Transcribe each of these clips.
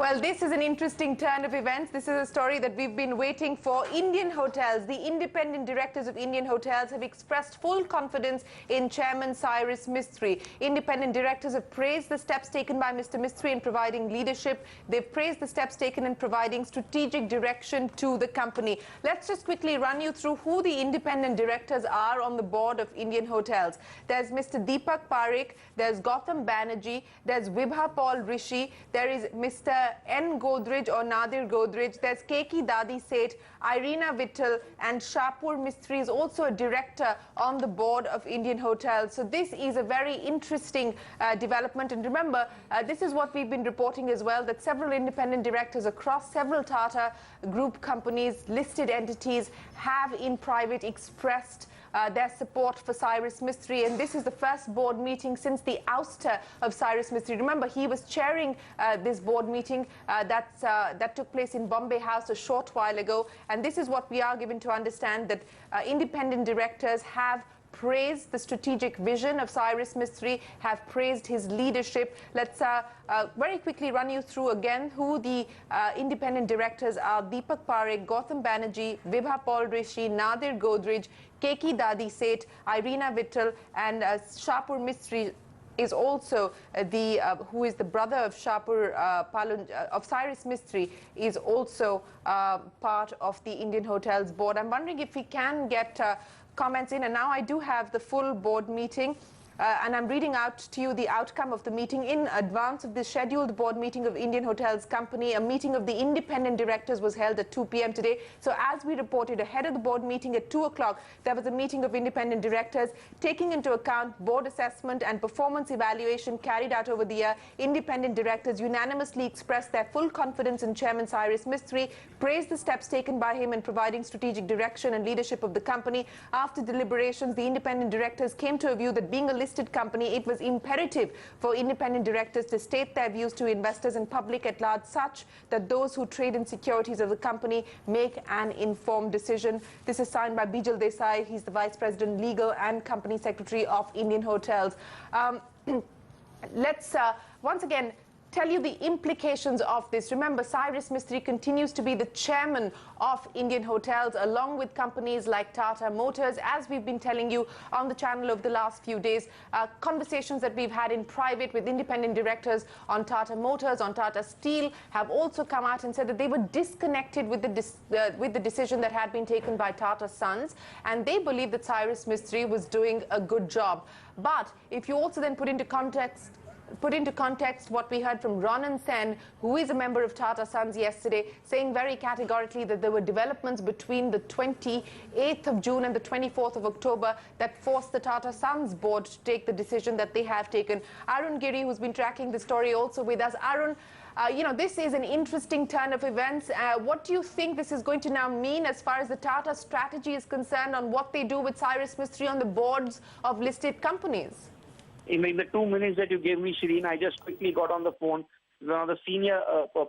Well, this is an interesting turn of events. This is a story that we've been waiting for. Indian Hotels, the independent directors of Indian Hotels have expressed full confidence in Chairman Cyrus Mistry. Independent directors have praised the steps taken by Mr. Mistry in providing leadership. They've praised the steps taken in providing strategic direction to the company. Let's just quickly run you through who the independent directors are on the board of Indian Hotels. There's Mr. Deepak Parekh, there's Gautam Banerjee, there's Vibha Paul Rishi, there is Mr. N. Godrej or Nadir Godrej, there's Keki Dadi Seth, Irina Vittal, and Shapur Mistry is also a director on the board of Indian Hotels. So this is a very interesting development. And remember, this is what we've been reporting as well, that several independent directors across several Tata Group companies, listed entities, have in private expressed their support for Cyrus Mistry, and this is the first board meeting since the ouster of Cyrus Mistry. Remember, he was chairing this board meeting that took place in Bombay House a short while ago, and this is what we are given to understand, that independent directors have praised the strategic vision of Cyrus Mistry, have praised his leadership. Let's very quickly run you through again who the independent directors are. Deepak Parekh, Gautam Banerjee, Vibha Paul Rishi, Nadir Godrej, Keki Dadi Seth, Irina Vittal, and Shapur Mistry is also who is the brother of Shapur of Cyrus Mistry, is also part of the Indian Hotels board. I'm wondering if we can get comments in, and now I do have the full board meeting. And I'm reading out to you the outcome of the meeting. In advance of the scheduled board meeting of Indian Hotels Company, a meeting of the independent directors was held at 2 p.m. today. So as we reported, ahead of the board meeting at 2 o'clock, there was a meeting of independent directors taking into account board assessment and performance evaluation carried out over the year. Independent directors unanimously expressed their full confidence in Chairman Cyrus Mistry, praised the steps taken by him in providing strategic direction and leadership of the company. After deliberations, the independent directors came to a view that being a listed company, it was imperative for independent directors to state their views to investors and public at large, such that those who trade in securities of the company make an informed decision. This is signed by Bijal Desai. He's the Vice President, Legal and Company Secretary of Indian Hotels. Let's once again tell you the implications of this. Remember, Cyrus Mistry continues to be the chairman of Indian Hotels, along with companies like Tata Motors. As we've been telling you on the channel over the last few days, conversations that we've had in private with independent directors on Tata Motors, on Tata Steel, have also come out and said that they were disconnected with the decision that had been taken by Tata Sons, and they believe that Cyrus Mistry was doing a good job. But if you also then put into context what we heard from Ronan Sen, who is a member of Tata Sons yesterday, saying very categorically that there were developments between the 28th of June and the 24th of October that forced the Tata Sons board to take the decision that they have taken. Arun Giri, who's been tracking the story, also with us. Arun, you know, this is an interesting turn of events. What do you think this is going to now mean as far as the Tata strategy is concerned on what they do with Cyrus Mistry on the boards of listed companies? In the 2 minutes that you gave me, Shireen, I just quickly got on the phone with one of the senior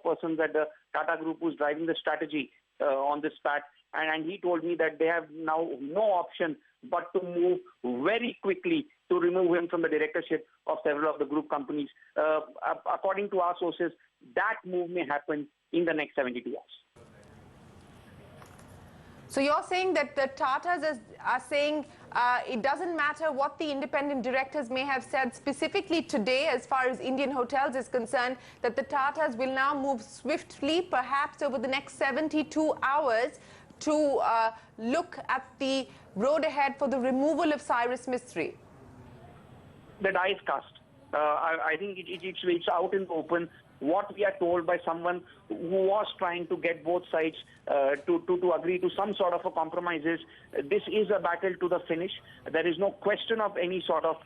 persons at the Tata Group who's driving the strategy on this pact, and he told me that they have now no option but to move very quickly to remove him from the directorship of several of the group companies. According to our sources, that move may happen in the next 72 hours. So you're saying that the Tatas are saying it doesn't matter what the independent directors may have said specifically today as far as Indian Hotels is concerned, that the Tatas will now move swiftly, perhaps over the next 72 hours, to look at the road ahead for the removal of Cyrus Mistry? The die is cast. I think it's out in the open. What we are told by someone who was trying to get both sides to agree to some sort of a compromise is this is a battle to the finish. There is no question of any sort of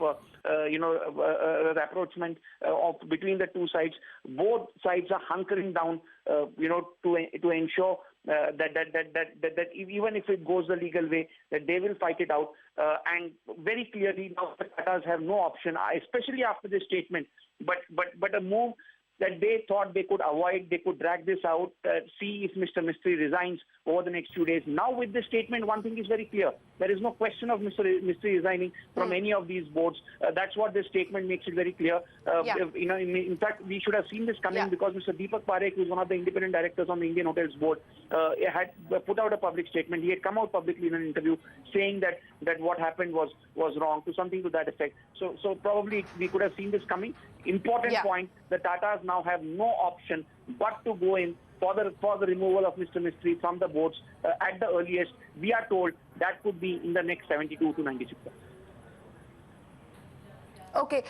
rapprochement between the two sides. Both sides are hunkering down, to ensure that even if it goes the legal way, that they will fight it out. And very clearly now the Tatas have no option, especially after this statement, but a move that they thought they could avoid, they could drag this out, see if Mr. Mistry resigns over the next few days. Now with this statement, one thing is very clear. There is no question of Mr. Mistry resigning from any of these boards. That's what this statement makes it very clear. In fact, we should have seen this coming because Mr. Deepak Parekh, who is one of the independent directors on the Indian Hotels Board, had put out a public statement. He had come out publicly in an interview saying that what happened was wrong, to something to that effect. So probably we could have seen this coming. Important point, the Tatas now have no option but to go in for the removal of Mr. Mistry from the boards at the earliest. We are told that could be in the next 72 to 96 hours. Okay,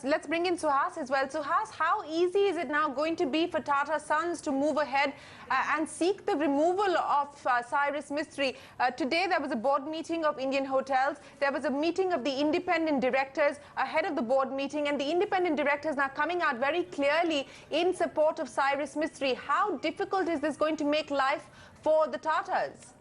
let's bring in Suhas as well. Suhas, how easy is it now going to be for Tata Sons to move ahead and seek the removal of Cyrus Mistry? Today there was a board meeting of Indian Hotels. There was a meeting of the independent directors ahead of the board meeting, and the independent directors now coming out very clearly in support of Cyrus Mistry. How difficult is this going to make life for the Tatas?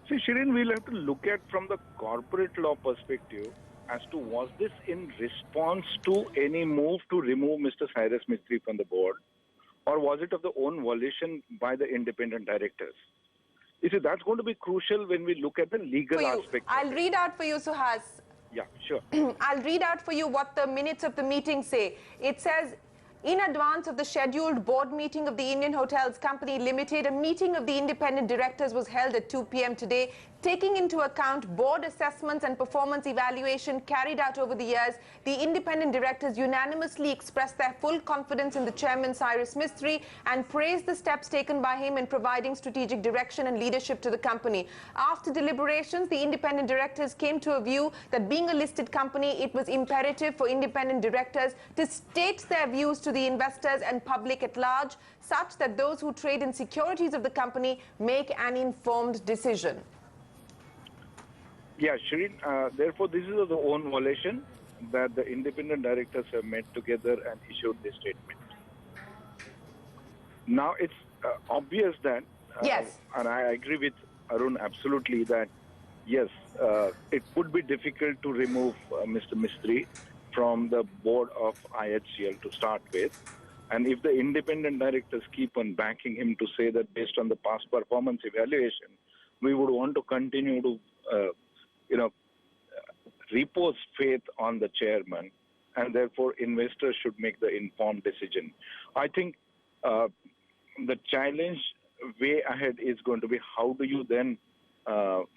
See, Shireen, we'll have to look at from the corporate law perspective as to was this in response to any move to remove Mr. Cyrus Mistry from the board, or was it of the own volition by the independent directors? You see, that's going to be crucial when we look at the legal aspect. I'll read out for you, Suhas. Yeah, sure. I'll read out for you what the minutes of the meeting say. It says, in advance of the scheduled board meeting of the Indian Hotels Company Limited, a meeting of the independent directors was held at 2 p.m. today. Taking into account board assessments and performance evaluation carried out over the years, the independent directors unanimously expressed their full confidence in the chairman, Cyrus Mistry, and praised the steps taken by him in providing strategic direction and leadership to the company. After deliberations, the independent directors came to a view that being a listed company, it was imperative for independent directors to state their views to the investors and public at large, such that those who trade in securities of the company make an informed decision. Yeah, Shireen, therefore this is of the own volition that the independent directors have met together and issued this statement. Now it's obvious that, and I agree with Arun absolutely that, yes, it would be difficult to remove Mr. Mistry from the board of IHCL to start with. And if the independent directors keep on backing him to say that based on the past performance evaluation, we would want to continue to repose faith on the chairman, and therefore investors should make the informed decision. I think the challenge way ahead is going to be how do you then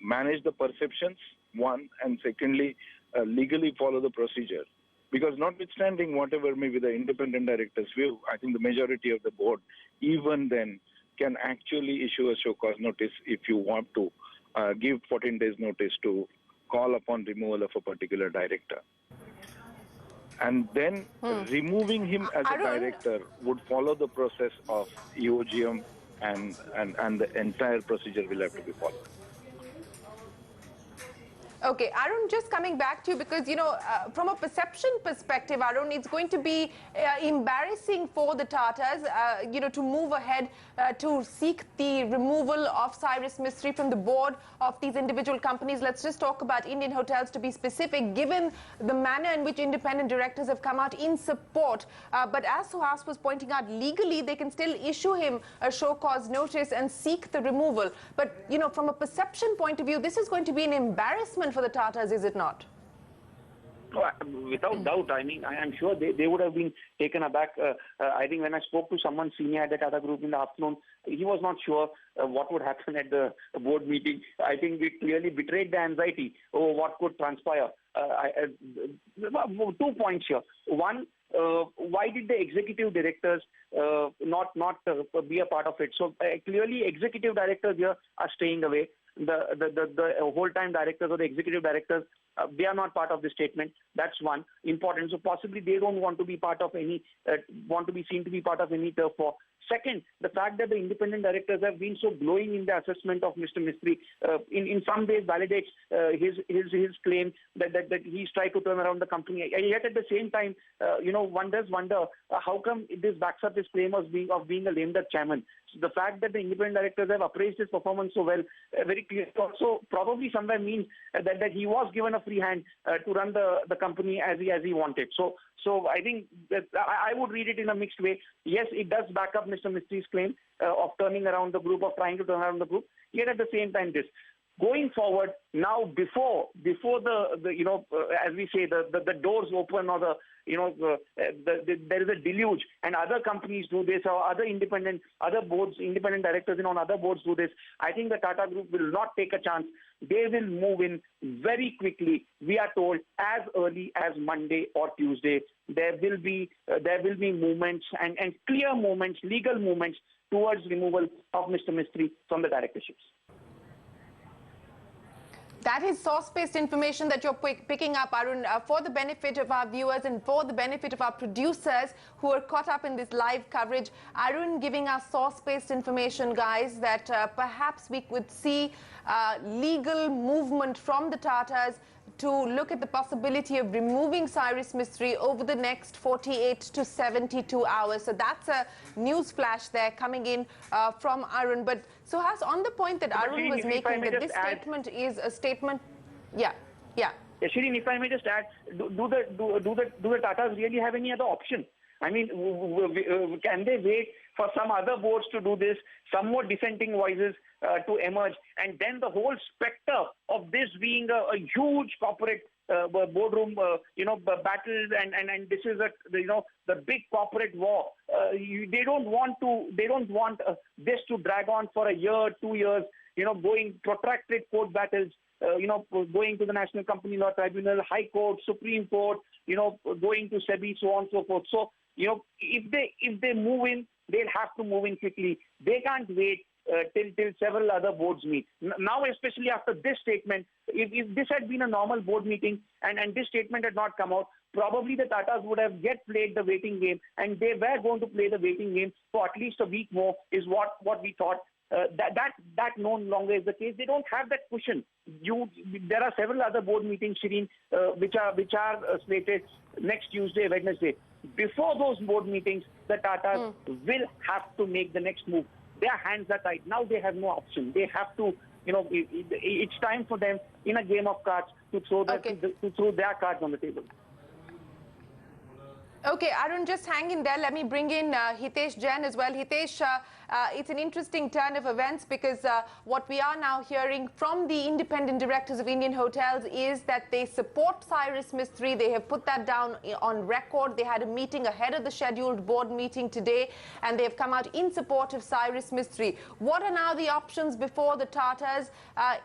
manage the perceptions, one, and secondly, legally follow the procedure. Because notwithstanding whatever may be the independent director's view, I think the majority of the board, even then, can actually issue a show cause notice if you want to give 14 days notice to call upon removal of a particular director. And then removing him as a director would follow the process of EOGM and the entire procedure will have to be followed. Okay, Arun, just coming back to you because, from a perception perspective, Arun, it's going to be embarrassing for the Tatas, to move ahead to seek the removal of Cyrus Mistry from the board of these individual companies. Let's just talk about Indian Hotels to be specific, given the manner in which independent directors have come out in support. But as Suhas was pointing out, legally, they can still issue him a show cause notice and seek the removal. But, from a perception point of view, this is going to be an embarrassment for the Tatas, is it not? No, without doubt. I mean, I am sure they would have been taken aback. I think when I spoke to someone senior at the Tata Group in the afternoon, he was not sure what would happen at the board meeting. I think we clearly betrayed the anxiety over what could transpire. 2 points here. One, why did the executive directors not be a part of it? So clearly, executive directors here are staying away. The whole-time directors or the executive directors, they are not part of the statement. That's one important. So possibly they don't want to be part of any, want to be seen to be part of any turf war. Second, the fact that the independent directors have been so glowing in the assessment of Mr. Mistry, in some ways validates his claim that he's tried to turn around the company. And yet at the same time, one does wonder how come this backs up his claim of being a lame duck chairman. So the fact that the independent directors have appraised his performance so well, very clear, also probably somewhere means that he was given a free hand to run the company as he wanted. So So I think that I would read it in a mixed way. Yes, it does back up Mr. Mistry's claim of turning around the group, of trying to turn around the group. Yet at the same time, this going forward now, before the as we say, the doors open, or there is a deluge, and other companies do this, or other boards, independent directors on other boards do this. I think the Tata Group will not take a chance. They will move in very quickly. We are told as early as Monday or Tuesday. There will be movements and clear movements, legal movements towards removal of Mr. Mistry from the directorships. That is source-based information that you're picking up, Arun, for the benefit of our viewers and for the benefit of our producers who are caught up in this live coverage. Arun giving us source-based information, guys, that perhaps we could see legal movement from the Tatas to look at the possibility of removing Cyrus Mistry over the next 48 to 72 hours. So that's a news flash there coming in from Arun. But Suhas, on the point that Arun was making, that this statement is a statement. Yeah. Shireen, if I may just add, do the Tatas really have any other option? I mean, can they wait for some other boards to do this, some more dissenting voices to emerge, and then the whole specter of this being a huge corporate boardroom, battle, and this is the big corporate war. They don't want this to drag on for a year, 2 years. Going protracted court battles. Going to the National Company Law Tribunal, High Court, Supreme Court. Going to SEBI, so on and so forth. So if they move in, they'll have to move in quickly. They can't wait till several other boards meet. Now, especially after this statement, if this had been a normal board meeting and this statement had not come out, probably the Tatas would have yet played the waiting game, and they were going to play the waiting game for at least a week more, is what we thought. That no longer is the case. They don't have that cushion. There are several other board meetings, Shireen, which are slated next Tuesday, Wednesday. Before those board meetings, the Tatas will have to make the next move. Their hands are tied. Now they have no option. They have to, it's time for them in a game of cards to throw their cards on the table. Okay, Arun, just hang in there. Let me bring in Hitesh Jain as well. Hitesh, it's an interesting turn of events because what we are now hearing from the independent directors of Indian hotels is that they support Cyrus Mistry. They have put that down on record. They had a meeting ahead of the scheduled board meeting today, and they have come out in support of Cyrus Mistry. What are now the options before the Tatas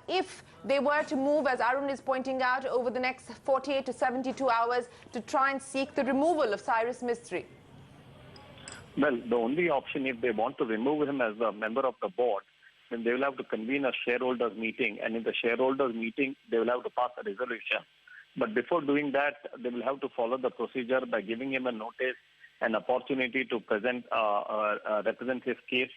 if they were to move, as Arun is pointing out, over the next 48 to 72 hours to try and seek the removal of Cyrus Mistry? Well, the only option, if they want to remove him as a member of the board, then they will have to convene a shareholders meeting, and in the shareholders meeting, they will have to pass a resolution. But before doing that, they will have to follow the procedure by giving him a notice, an opportunity to represent his case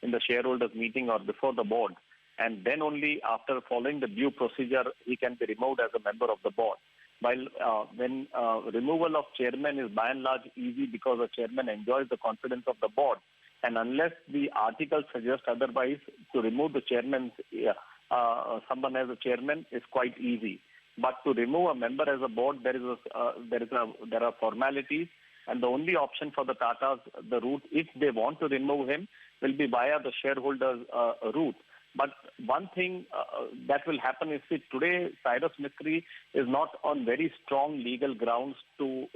in the shareholders meeting or before the board. And then only after following the due procedure, he can be removed as a member of the board. While when removal of chairman is by and large easy because the chairman enjoys the confidence of the board, and unless the article suggests otherwise, to remove the chairman, someone as a chairman is quite easy. But to remove a member as a board, there are formalities, and the only option for the Tatas, the route, if they want to remove him, will be via the shareholders route. But one thing that will happen is that today Cyrus Mistry is not on very strong legal grounds to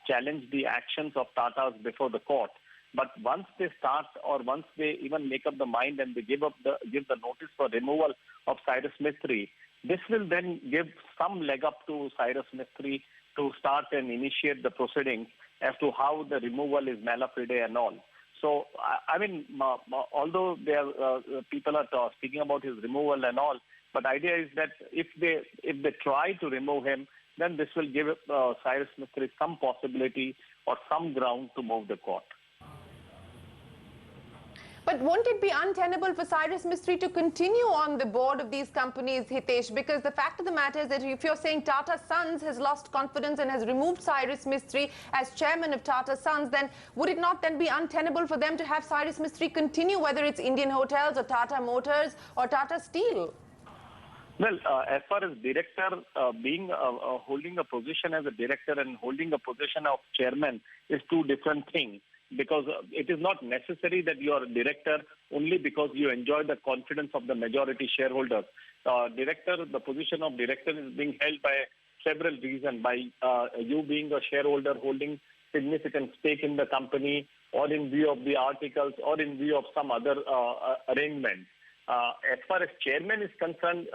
challenge the actions of Tatas before the court. But once they start, or once they even make up the mind and they give the notice for removal of Cyrus Mistry, this will then give some leg up to Cyrus Mistry to start and initiate the proceedings as to how the removal is mala fide and all. So, I mean, although people are speaking about his removal and all, but the idea is that if they try to remove him, then this will give Cyrus Mistry some possibility or some ground to move the court. But won't it be untenable for Cyrus Mistry to continue on the board of these companies, Hitesh? Because the fact of the matter is that if you're saying Tata Sons has lost confidence and has removed Cyrus Mistry as chairman of Tata Sons, then would it not then be untenable for them to have Cyrus Mistry continue, whether it's Indian Hotels or Tata Motors or Tata Steel? Well, as far as director being holding a position as a director and holding a position of chairman is two different things, because it is not necessary that you are a director only because you enjoy the confidence of the majority shareholders. The position of director is being held by several reasons, by you being a shareholder holding significant stake in the company, or in view of the articles, or in view of some other arrangement. As far as chairman is concerned,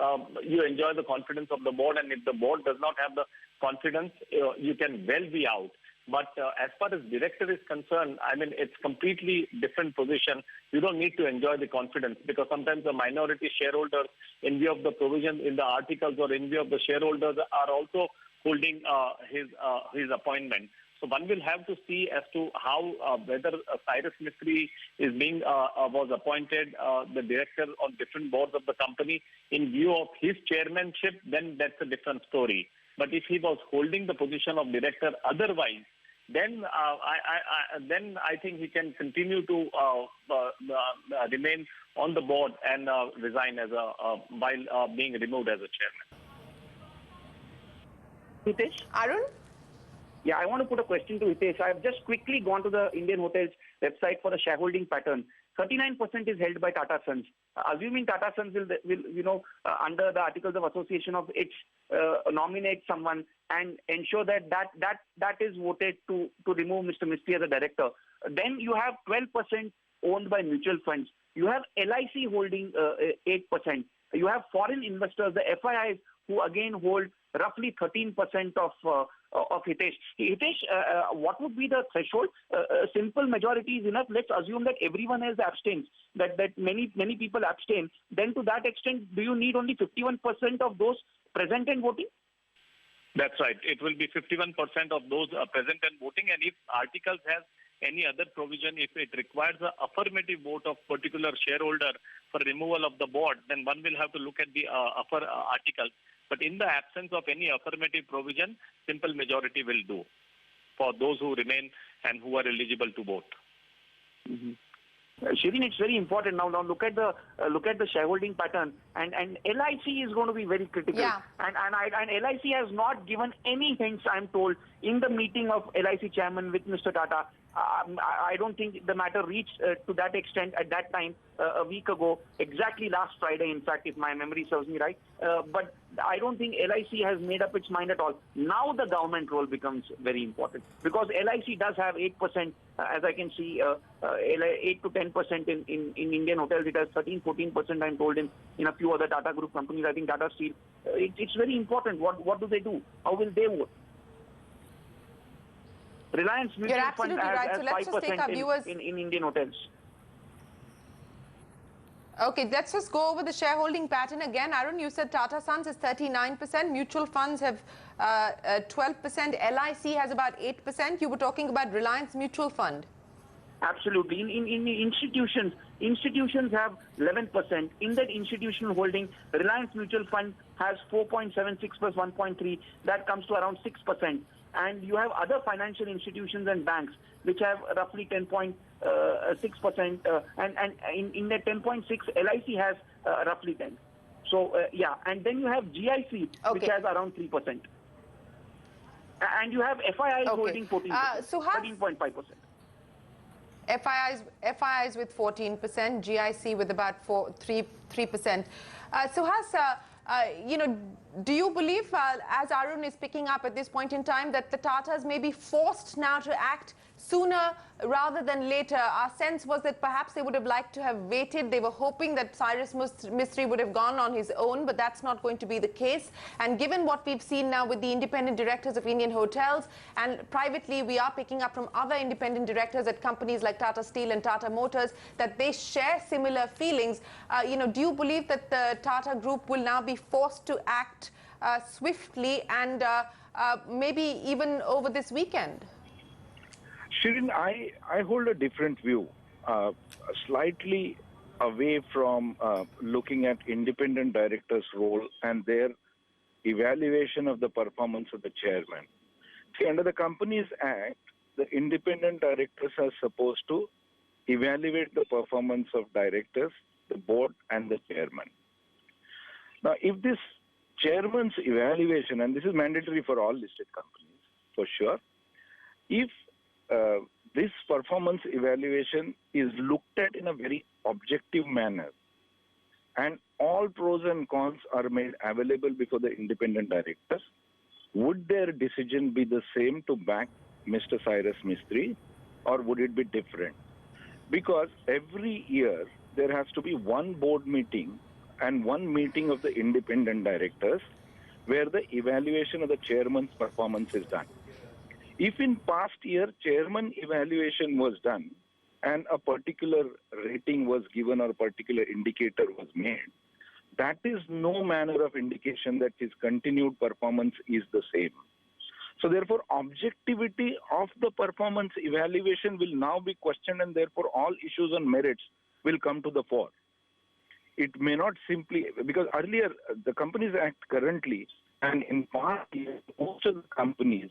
you enjoy the confidence of the board, and if the board does not have the confidence, you can well be out. But as far as director is concerned, I mean, it's completely different position. You don't need to enjoy the confidence, because sometimes the minority shareholders, in view of the provision in the articles or in view of the shareholders, are also holding his appointment. So one will have to see as to how whether Cyrus Mistry is being was appointed the director on different boards of the company in view of his chairmanship. Then that's a different story. But if he was holding the position of director otherwise, then I think he can continue to remain on the board and resign as while being removed as a chairman. Hitesh? Arun? Yeah, I want to put a question to Hitesh. I've just quickly gone to the Indian Hotels website for the shareholding pattern. 39% is held by Tata Sons. Assuming Tata Sons will under the Articles of Association of its nominate someone and ensure that is voted to remove Mr. Mistry as a director. Then you have 12% owned by mutual funds. You have LIC holding 8%. You have foreign investors, the FIIs, who again hold roughly 13% of Hitesh. Hitesh, what would be the threshold? Simple majority is enough. Let's assume that everyone else abstains, that many people abstain. Then to that extent, do you need only 51% of those present and voting? That's right. It will be 51% of those present and voting. And if articles has any other provision, if it requires an affirmative vote of particular shareholder for removal of the board, then one will have to look at the upper articles. But in the absence of any affirmative provision, simple majority will do for those who remain and who are eligible to vote. Mm-hmm. Shirin, it's very important. Now look at the shareholding pattern, and LIC is going to be very critical. Yeah. And LIC has not given any hints, I'm told, in the meeting of LIC chairman with Mr. Tata. I don't think the matter reached to that extent at that time a week ago, exactly last Friday, in fact, if my memory serves me right. But I don't think LIC has made up its mind at all. Now the government role becomes very important, because LIC does have 8%, as I can see, 8 to 10% in Indian Hotels. It has 13-14%, I'm told, in a few other Tata Group companies. I think Tata Steel. It's very important. What do they do? How will they vote? Reliance Mutual Fund has 5% in Indian Hotels. Okay, let's just go over the shareholding pattern again. Arun, you said Tata Sons is 39%, mutual funds have 12%, LIC has about 8%. You were talking about Reliance Mutual Fund. Absolutely. In institutions have 11%. In that institutional holding, Reliance Mutual Fund has 4.76 plus 1.3. That comes to around 6%. And you have other financial institutions and banks which have roughly 10.6%. And in that 10.6, LIC has roughly 10. So, yeah. And then you have GIC, which has around 3%. And you have FIIs holding 14%, so 13.5%. FIIs with 14%, GIC with about 3%. Do you believe, as Arun is picking up at this point in time, that the Tatas may be forced now to act sooner rather than later? Our sense was that perhaps they would have liked to have waited. They were hoping that Cyrus Mistry would have gone on his own, but that's not going to be the case. And given what we've seen now with the independent directors of Indian Hotels, and privately we are picking up from other independent directors at companies like Tata Steel and Tata Motors, that they share similar feelings, do you believe that the Tata Group will now be forced to act swiftly and maybe even over this weekend? Shirin, I hold a different view, slightly away from looking at independent directors' role and their evaluation of the performance of the chairman. See, under the Companies Act, the independent directors are supposed to evaluate the performance of directors, the board, and the chairman. Now, if this chairman's evaluation, and this is mandatory for all listed companies, for sure, if this performance evaluation is looked at in a very objective manner, and all pros and cons are made available before the independent directors, would their decision be the same to back Mr. Cyrus Mistry, or would it be different? Because every year there has to be one board meeting and one meeting of the independent directors where the evaluation of the chairman's performance is done. If in past year chairman evaluation was done and a particular rating was given or a particular indicator was made, that is no manner of indication that his continued performance is the same. So therefore, objectivity of the performance evaluation will now be questioned, and therefore all issues on merits will come to the fore. It may not simply, because earlier the Companies Act currently and in past years, most of the companies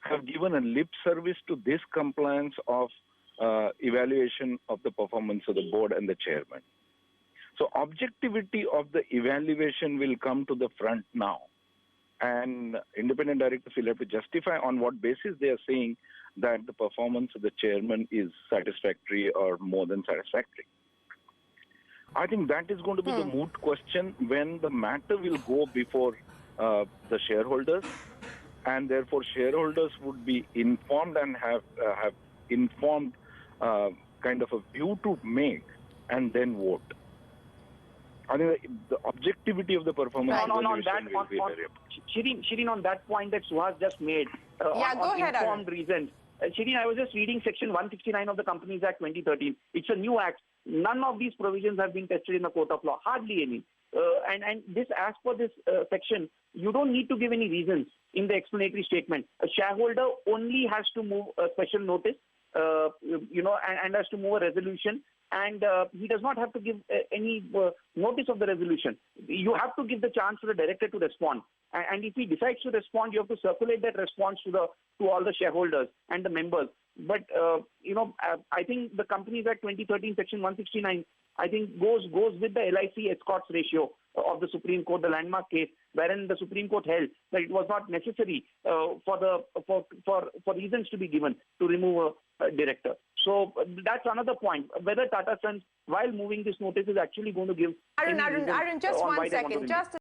have given a lip service to this compliance of evaluation of the performance of the board and the chairman. So objectivity of the evaluation will come to the front now. And independent directors will have to justify on what basis they are saying that the performance of the chairman is satisfactory or more than satisfactory. I think that is going to be the moot question when the matter will go before the shareholders, and therefore shareholders would be informed and have informed kind of a view to make and then vote. I think the objectivity of the performance evaluation will be very important. Shireen, on that point that Suhas just made, on informed reasons. Shireen, I was just reading Section 169 of the Companies Act 2013. It's a new act. None of these provisions have been tested in the court of law, hardly any. And this, as per this section, you don't need to give any reasons in the explanatory statement. A shareholder only has to move a special notice, and has to move a resolution. And he does not have to give any notice of the resolution. You have to give the chance for the director to respond. And if he decides to respond, you have to circulate that response to all the shareholders and the members. But I think the Companies Act 2013, Section 169, I think goes with the LIC escorts ratio of the Supreme Court, the landmark case, wherein the Supreme Court held that it was not necessary for reasons to be given to remove a director. So that's another point. Whether Tata Sons, while moving this notice, is actually going to give Arun, just 1 second.